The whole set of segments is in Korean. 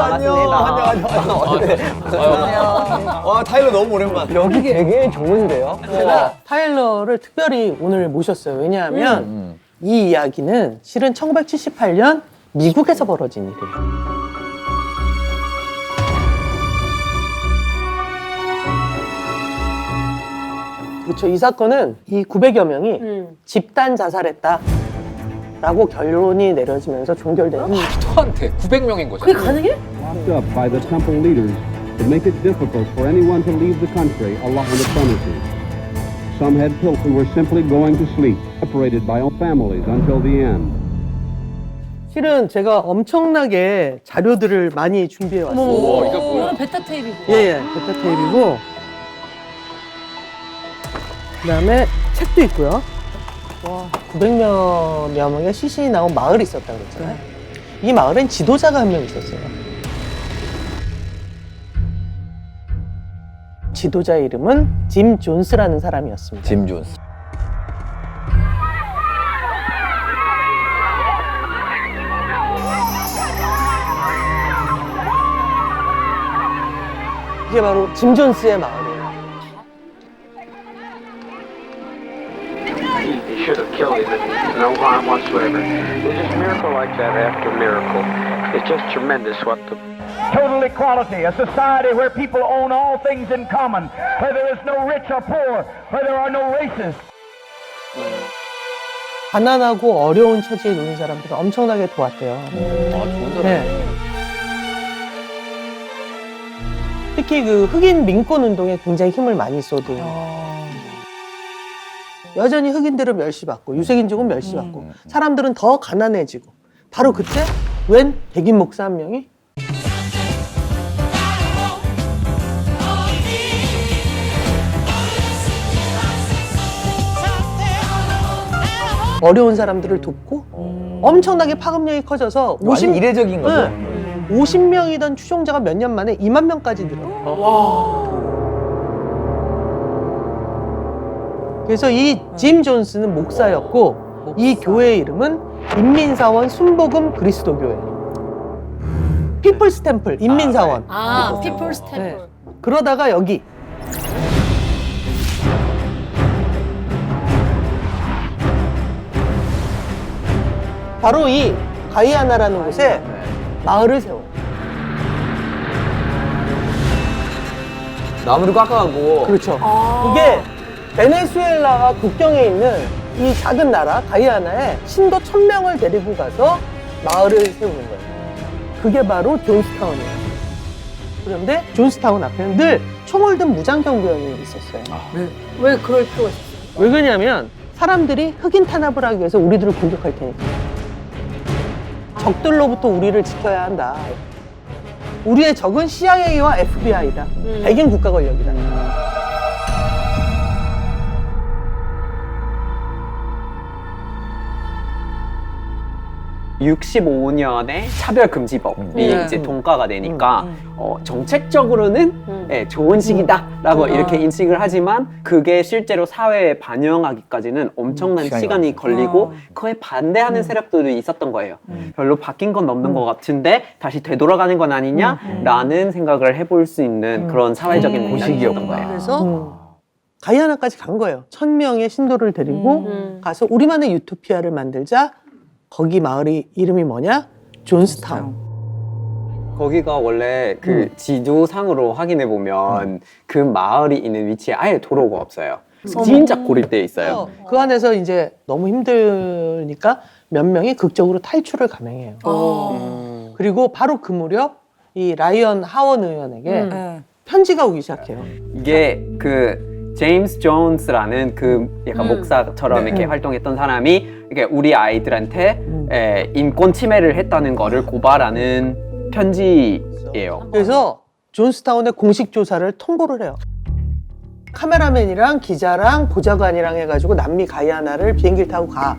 안녕. 와, 타일러 너무 오랜만. 여기 되게 좋은데요? 제가 타일러를 특별히 오늘 모셨어요. 왜냐하면 이 이야기는 실은 1978년 미국에서 벌어진 일이에요. 그렇죠. 이 사건은 이 900여 명이 집단 자살했다 라고 결론이 내려지면서 종결된 말도한테 900명인 거죠. 그게 가능해? Locked up by the temple leaders to make it difficult for anyone to leave the country along the premises. Some had people who were simply going to sleep, separated by all families until the end. 실은 제가 엄청나게 자료들을 많이 준비해 왔어요. 오, 이거 뭐야? 이건 베타 테이프고. 예, 베타 테이프고 그다음에 책도 있고요. 와, 900여 명의 시신이 나온 마을이 있었다고 그랬잖아요. 이 마을엔 지도자가 한 명 있었어요. 지도자의 이름은 짐 존스라는 사람이었습니다. 짐 존스. 이게 바로 짐 존스의 마을이에요. He should have killed him. No harm whatsoever. It's just miracle like that after miracle. It's just tremendous what the... Total equality, a society where people own all things in common, where there is no rich or poor, where there are no races. 가난하고 어려운 처지에 놓인 사람들을 엄청나게 도왔대요. 좋은 사람. 네. 특히 그 흑인 민권 운동에 굉장히 힘을 많이 쏟은. 여전히 흑인들은 멸시받고 유색인종은 멸시받고 사람들은 더 가난해지고 바로 그때 웬 백인 목사 한 명이 어려운 사람들을 돕고 엄청나게 파급력이 커져서 완전 이례적인 거죠. 50명이던 추종자가 몇 년 만에 2만 명까지 늘어요. 그래서 이 짐 존스는 목사였고 이 교회의 이름은 인민사원 순복음 그리스도교회예요. 피플스 템플 인민사원. 아, 피플스 템플. 네. 그러다가 여기 바로 이 가이아나라는 곳에 마을을 세워요. 나무도 깎아가고. 그렇죠. 이게 베네수엘라와 국경에 있는 이 작은 나라 가이아나에 신도 1000명을 데리고 가서 마을을 세우는 거예요. 그게 바로 존스타운이에요. 그런데 존스타운 앞에는 늘 총을 든 무장경비원이 있었어요. 왜 그럴 필요가 있었어요? 왜 그러냐면 사람들이 흑인 탄압을 하기 위해서 우리들을 공격할 테니까. 적들로부터 우리를 지켜야 한다. 우리의 적은 CIA와 FBI다. 백인 국가 권력이다. 65년에 차별금지법이 이제 통과가 되니까 정책적으로는 예, 좋은 시기다라고 이렇게 인식을 하지만 그게 실제로 사회에 반영하기까지는 엄청난 시간이 걸리고 그에 반대하는 세력들이 있었던 거예요. 별로 바뀐 건 없는 것 같은데 다시 되돌아가는 건 아니냐라는 생각을 해볼 수 있는 그런 사회적인 고시기였던 거예요. 그래서 가이아나까지 간 거예요. 1000명의 신도를 데리고 가서 우리만의 유토피아를 만들자. 거기 마을이 이름이 뭐냐? 존스타운. 거기가 원래 그 지도상으로 확인해 보면 그 마을이 있는 위치에 아예 도로가 없어요. 진짜 고립돼 있어요. 그 안에서 이제 너무 힘드니까 몇 명이 극적으로 탈출을 감행해요. 그리고 바로 그 무렵 이 라이언 하원 의원에게 편지가 오기 시작해요. 이게 그 제임스 존스라는 그 약간 목사처럼 이렇게 활동했던 사람이 이게 우리 아이들한테 인권 침해를 했다는 거를 고발하는 편지예요. 그래서 존스타운의 공식 조사를 통보를 해요. 카메라맨이랑 기자랑 보좌관이랑 해가지고 남미 가이아나를 비행기를 타고 가.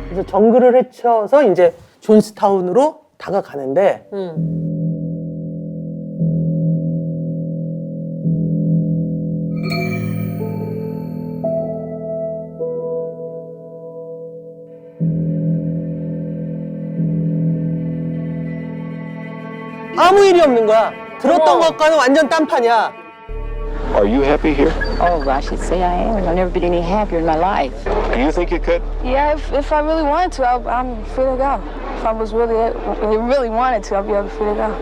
그래서 정글을 헤쳐서 이제 존스타운으로 다가가는데 아무 일이 없는 거야. 들었던 것과는 완전 딴판이야. Are you happy here? Oh, I should say I am. I've never been any happier in my life. Do you think you could? Yeah, if I really wanted to, I'm free to go. If I was really wanted to, I'd be able to free to go.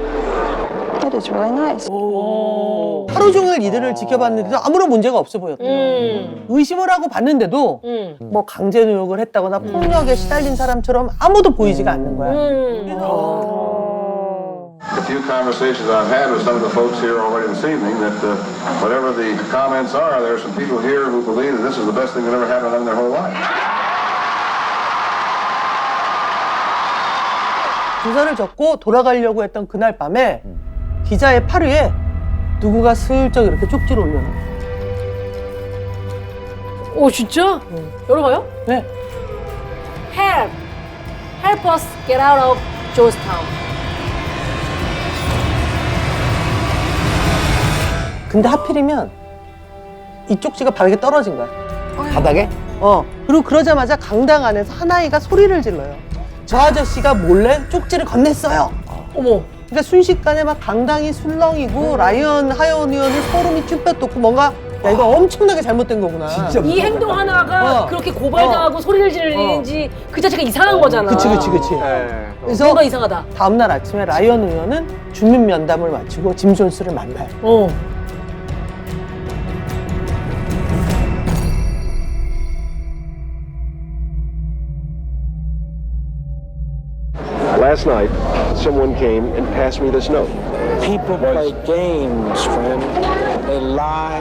It is really nice. 하루 종일 이들을 지켜봤는데도 아무런 문제가 없어 보였대요. 의심을 하고 봤는데도 뭐 강제 노역을 했다거나 폭력에 시달린 사람처럼 아무도 보이지가 않는 거야. A few conversations I've had with some of the folks here already this evening that whatever the comments are, there are some people here who believe that this is the best thing that ever happened to them in their whole life. 조사를 적고 돌아가려고 했던 그날 밤에 기자의 팔 위에 누구가 슬쩍 이렇게 쪽지를 올려놔. 오 진짜? 열어봐요? 네. Help us get out of Jonestown. 근데 하필이면 이 쪽지가 바닥에 떨어진 거야. 바닥에? 그리고 그러자마자 강당 안에서 한 아이가 소리를 질러요. 저 아저씨가 몰래 쪽지를 건넸어요. 어머. 그러니까 순식간에 막 강당이 술렁이고 라이언 하이어니언은 소름이 쭈뼛 돋고 뭔가 야 이거 엄청나게 잘못된 거구나. 진짜 이 행동 하나가 그렇게 고발당하고 소리를 지르는지 그 자체가 이상한 거잖아. 그치. 네. 그래서 뭔가 이상하다. 다음날 아침에 라이언 의원은 주민 면담을 마치고 짐 존스를 만나요. Last night, someone came and passed me this note. People play games, friend. They lie.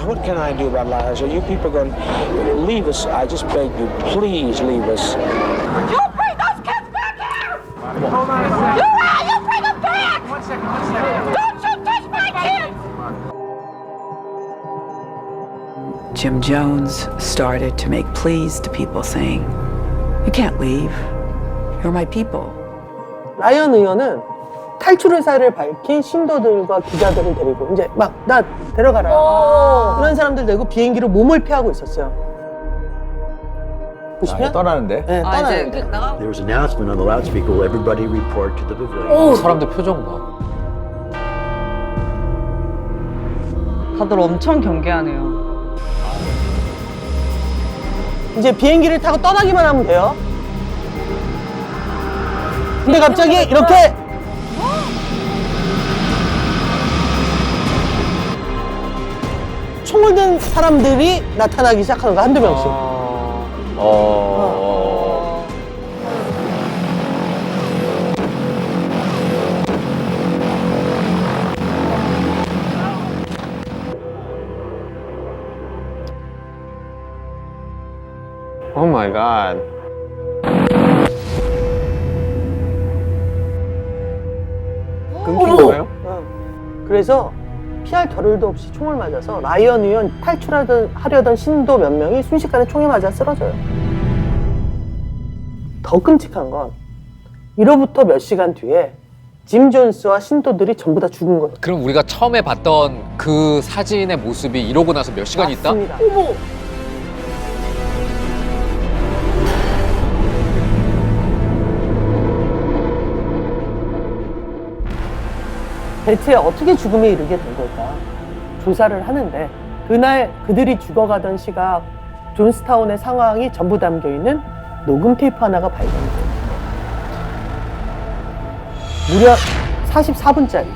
What can I do about liars? Are you people going to leave us? I just beg you, please leave us. You bring those kids back here! You bring them back! One second. Don't you touch my kids! Jim Jones started to make pleas to people saying, you can't leave. You're my people. 라이언 의원은 탈출 의사를 밝힌 신도들과 기자들을 데리고 이제 막 나 데려가라 이런 사람들 데리고 비행기로 몸을 피하고 있었어요. 보시면 떠나는데? 네, 떠나요. There was an announcement on the loudspeaker. Will everybody report to the pavilion? 사람들 표정 봐. 다들 엄청 경계하네요. 이제 비행기를 타고 떠나기만 하면 돼요. 근데 갑자기 이렇게 총을 든 사람들이 나타나기 시작하는 거야, 한두 명씩. Oh my god. 끊긴 거예요? 그래서 피할 겨를도 없이 총을 맞아서 라이언 의원 탈출하려던 신도 몇 명이 순식간에 총에 맞아 쓰러져요. 더 끔찍한 건 이로부터 몇 시간 뒤에 짐 존스와 신도들이 전부 다 죽은 거예요. 그럼 우리가 처음에 봤던 그 사진의 모습이 이러고 나서 몇 시간 있다? 맞습니다. 어머. 대체 어떻게 죽음에 이르게 된 걸까? 조사를 하는데 그날 그들이 죽어가던 시각 존스타운의 상황이 전부 담겨있는 녹음 테이프 하나가 발견돼요. 무려 44분짜리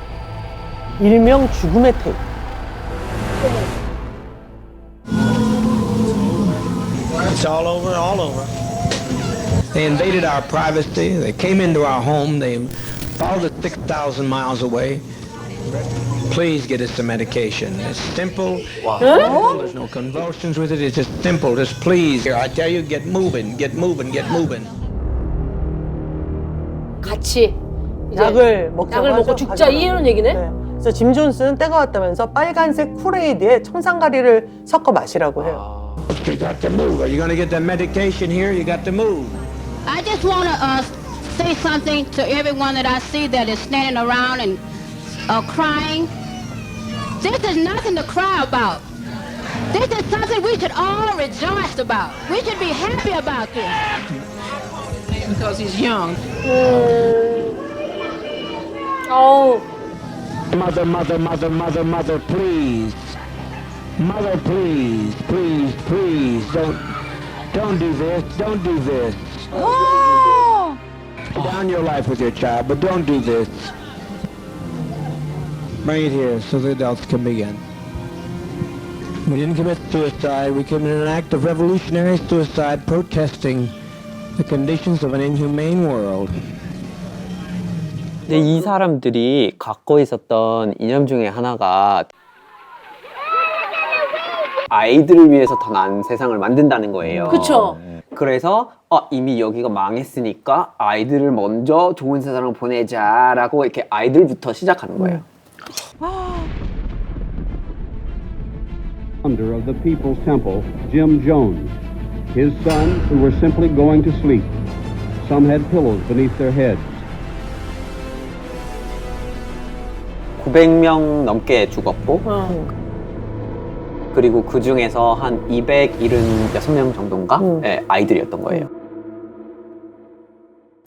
일명 죽음의 테이프. It's all over. They invaded our privacy. They came into our home. They followed us 6,000 miles away. Please get us some medication. It's simple. Wow. There's no convulsions with it. It's just simple. Just please. Here, I tell you, get moving. 같이 이제 약을 먹고 죽자 이런 얘기네? 네. 그래서 짐 존스는 때가 왔다면서 빨간색 쿨에이드에 청산가리를 섞어 마시라고 해요. You got to move. Are you going to get the medication here? You got to move. I just want to say something to everyone that I see that is standing around and crying. This is nothing to cry about. This is something we should all rejoice about. We should be happy about this. Because he's young. 어우. Mother, mother, mother, mother, mother, please. Mother, please, please, please. Don't do this. Don't do this. Down your life with your child, but don't do this. Bring it here so the adults can begin. We didn't commit suicide. We committed an act of revolutionary suicide protesting the conditions of an inhumane world. 근데 이 사람들이 갖고 있었던 이념 중에 하나가 아이들을 위해서 더 나은 세상을 만든다는 거예요. 그쵸. 그래서 이미 여기가 망했으니까 아이들을 먼저 좋은 세상을 보내자라고 이렇게 아이들부터 시작하는 거예요. Founder of the People's Temple, Jim Jones. His sons, who were simply going to sleep. Some had pillows beneath their heads. 900명 넘게 죽었고 그리고 그 중에서 한 276명 정도인가 아이들이었던 거예요.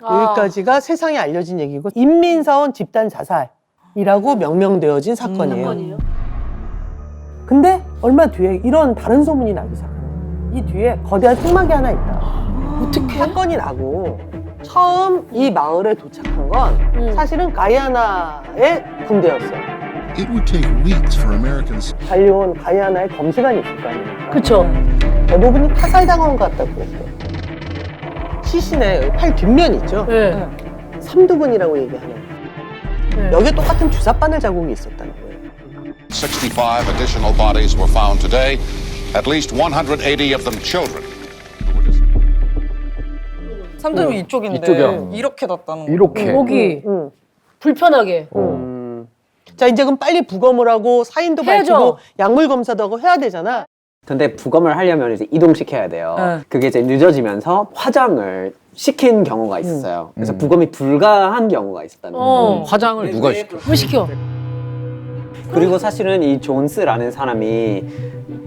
여기까지가 세상에 알려진 얘기고 인민사원 집단 자살이라고 명명되어진 사건이에요. 근데 얼마 뒤에 이런 다른 소문이 나기 시작해요. 이 뒤에 거대한 생막이 하나 있다. 어떻게 사건이 나고 처음 이 마을에 도착한 건 사실은 가이아나의 군대였어요. It would take weeks for Americans. 달려온 가이아나의 검시관이 있을 거 아니에요. 그쵸. 대부분이 타살당한 것 같다고 그랬어요. 시신의 팔 뒷면 있죠? 네. 삼두근이라고 얘기하는. 여기에 똑같은 주사바늘 자국이 있었다는 거예요. 65 additional bodies were found today, at least 180 of them children. 삼두근이 이쪽인데 이쪽이야. 이렇게 났다는 거. 이렇게. 목이 불편하게. 자, 이제 그럼 빨리 부검을 하고 사인도 해야죠. 밝히고 약물 검사도 하고 해야 되잖아. 근데 부검을 하려면 이제 이동시켜야 돼요. 그게 이제 늦어지면서 화장을 시킨 경우가 있었어요. 그래서 부검이 불가한 경우가 있었다는 거예요. 화장을 누가 시켜? 왜 시켜? 그리고 사실은 이 존스라는 사람이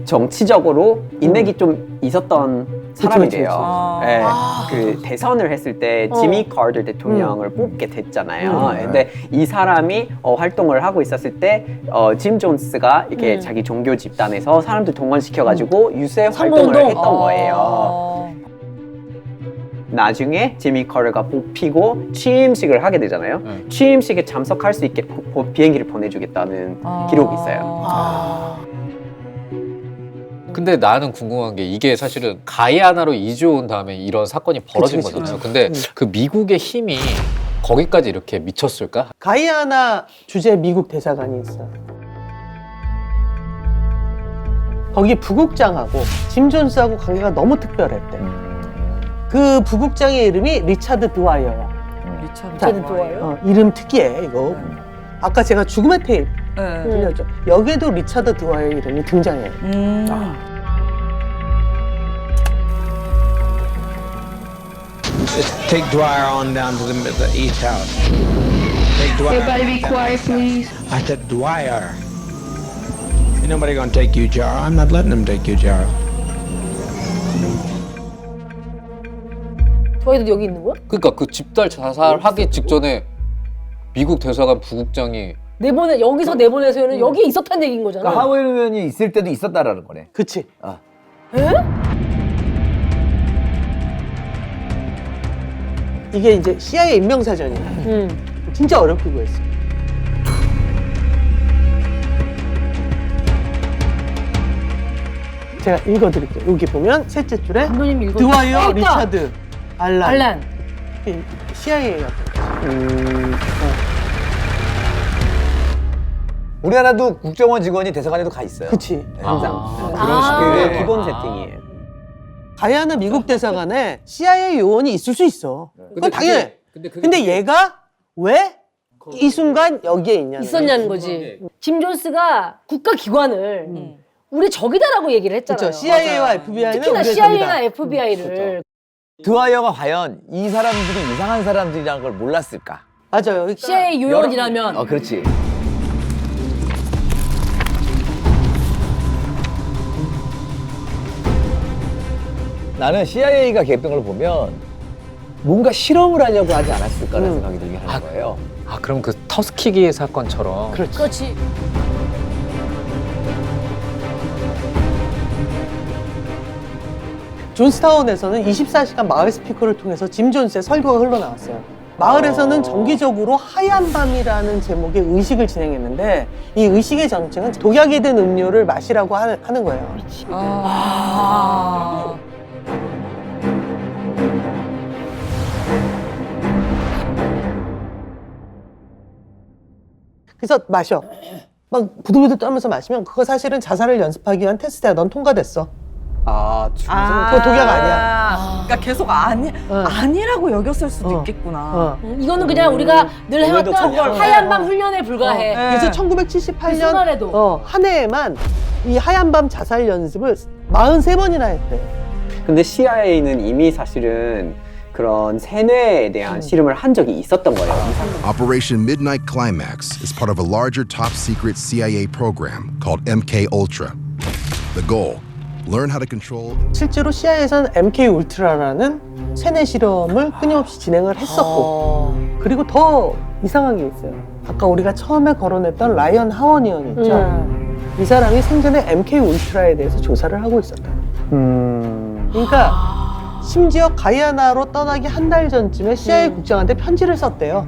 정치적으로 인맥이 좀 있었던 사람이래요. 네, 그 대선을 했을 때 지미 카터 대통령을 뽑게 됐잖아요. 근데 이 사람이 활동을 하고 있었을 때 짐 존스가 이렇게 자기 종교 집단에서 사람들 동원시켜가지고 유세 활동을 했던 거예요. 나중에 지미 카터가 뽑히고 취임식을 하게 되잖아요. 취임식에 참석할 수 있게 비행기를 보내주겠다는 기록이 있어요. 근데 나는 궁금한 게 이게 사실은 가이아나로 이주 온 다음에 이런 사건이 벌어진 거잖아요. 근데 그 미국의 힘이 거기까지 이렇게 미쳤을까? 가이아나 주재 미국 대사관이 있어. 거기 부국장하고 짐 존스하고 관계가 너무 특별했대. 그 부국장의 이름이 리차드 드와이어야. 리차드 드와이어? 이름 특이해 이거. 아까 제가 죽음의 테이프 들렸죠. 여기에도 리차드 드와이어 이름이 등장해요. Take Dwyer on down to the East House. Take Dwyer. Everybody be quiet, please. I said Dwyer. Ain't nobody gonna take you, Jaro. I'm not letting them take you, Jaro. 저희도 여기 있는 거야? 그러니까 그 집단 자살하기 직전에 미국 대사관 부국장이 여기서 내보내서는 여기 있었다는 얘기인 거잖아. 그러니까 하웨이 의원이 있을 때도 있었다라는 거네. 그치. 에? 이게 이제 CIA 임명사전이야. 진짜 어렵게 구했어. 제가 읽어드릴게요. 여기 보면 셋째 줄에 드와이어, 리차드, 알란. CIA가. 우리나라도 국정원 직원이 대사관에도 가 있어요. 그치. 항상. 그런 식으로 기본 세팅이에요. 가이아나 미국 대사관에 CIA 요원이 있을 수 있어. 그건 당연해. 근데 얘가 왜 이 순간 여기에 있었냐는 거지. 짐 존스가 국가기관을 우리 적이다라고 얘기를 했잖아요. 그렇죠. CIA와 FBI는 특히나 우리의 CIA가 적이다. FBI를. 드와이어가 과연 이 사람들이 이상한 사람들이라는 걸 몰랐을까? 맞아요. 그러니까 CIA 요원이라면. 그렇지. 나는 CIA가 개입된 걸 보면 뭔가 실험을 하려고 하지 않았을까라는 생각이 들게 하는 거예요. 아 그럼 그 터스키기 사건처럼. 그렇지. 존스타운에서는 24시간 마을 스피커를 통해서 짐 존스의 설교가 흘러나왔어요. 마을에서는 정기적으로 하얀 밤이라는 제목의 의식을 진행했는데 이 의식의 정체는 독약이 든 음료를 마시라고 하는 거예요. 그래서 마셔. 막 부들부들 떨면서 마시면 그거 사실은 자살을 연습하기 위한 테스트야. 넌 통과됐어. 그거 독약 아니야. 그러니까 계속 아니라고 여겼을 수도 있겠구나. 이거는 그냥 우리가 늘 해왔던 하얀 밤 훈련에 불과해. 그래서 그 1978년 순간에도. 한 해에만 이 하얀 밤 자살 연습을 43번이나 했대. 근데 CIA는 이미 사실은 그런 세뇌에 대한 실험을 한 적이 있었던 거예요. Operation Midnight Climax is part of a larger top-secret CIA program called MK Ultra. The goal: learn how to control. 실제로 CIA에서는 MK 울트라라는 세뇌 실험을 끊임없이 진행을 했었고, 그리고 더 이상한 게 있어요. 아까 우리가 처음에 거론했던 라이언 하워니언 있죠. 이 사람이 생전에 MK 울트라에 대해서 조사를 하고 있었다. 그러니까 심지어 가이아나로 떠나기 한 달 전쯤에 CIA 국장한테 편지를 썼대요.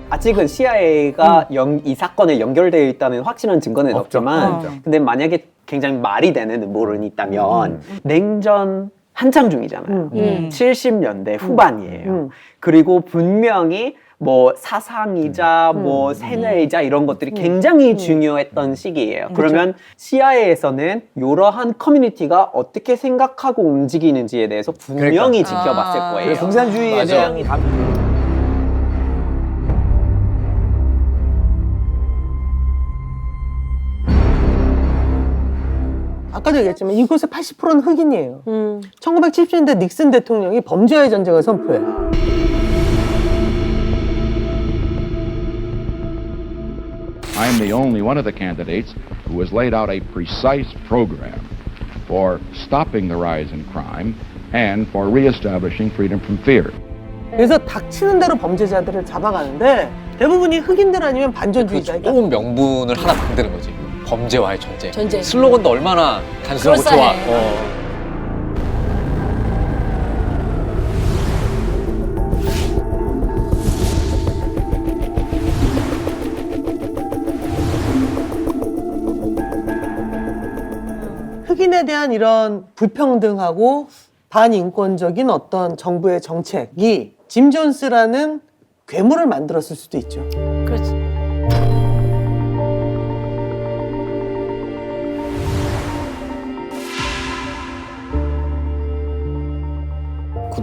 아직은 CIA가 이 사건에 연결되어 있다는 확실한 증거는 없지만 근데 만약에 굉장히 말이 되는 음모론이 있다면 냉전 한창 중이잖아요. 70년대 후반이에요. 그리고 분명히 뭐 사상이자 뭐 세뇌이자 이런 것들이 굉장히 중요했던 시기예요. 그러면 CIA에서는 이러한 커뮤니티가 어떻게 생각하고 움직이는지에 대해서 분명히 지켜봤을 거예요. 공산주의에 대한 아까도 얘기했지만 이곳의 80%는 흑인이에요. 1970년대 닉슨 대통령이 범죄와의 전쟁을 선포해. I am the only one of the candidates who has laid out a precise program for stopping the rise in crime and for reestablishing freedom from fear. 그래서 닥치는 대로 범죄자들을 잡아가는데 대부분이 흑인들 아니면 반전주의자니까. 좋은 명분을 하나 만드는 거지. 범죄와의 전쟁. 전쟁. 슬로건도 얼마나 단순하고 좋아. 그럴싸해. 흑인에 대한 이런 불평등하고 반인권적인 어떤 정부의 정책이 짐 존스라는 괴물을 만들었을 수도 있죠. 그렇지.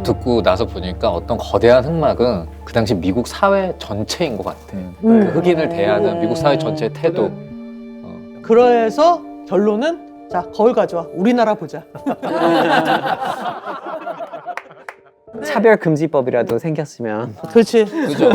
듣고 나서 보니까 어떤 거대한 흑막은 그 당시 미국 사회 전체인 것 같아. 그 흑인을 대하는 미국 사회 전체의 태도. 그래서 결론은 자 거울 가져와 우리나라 보자. 차별금지법이라도 생겼으면. 그렇지. 그죠.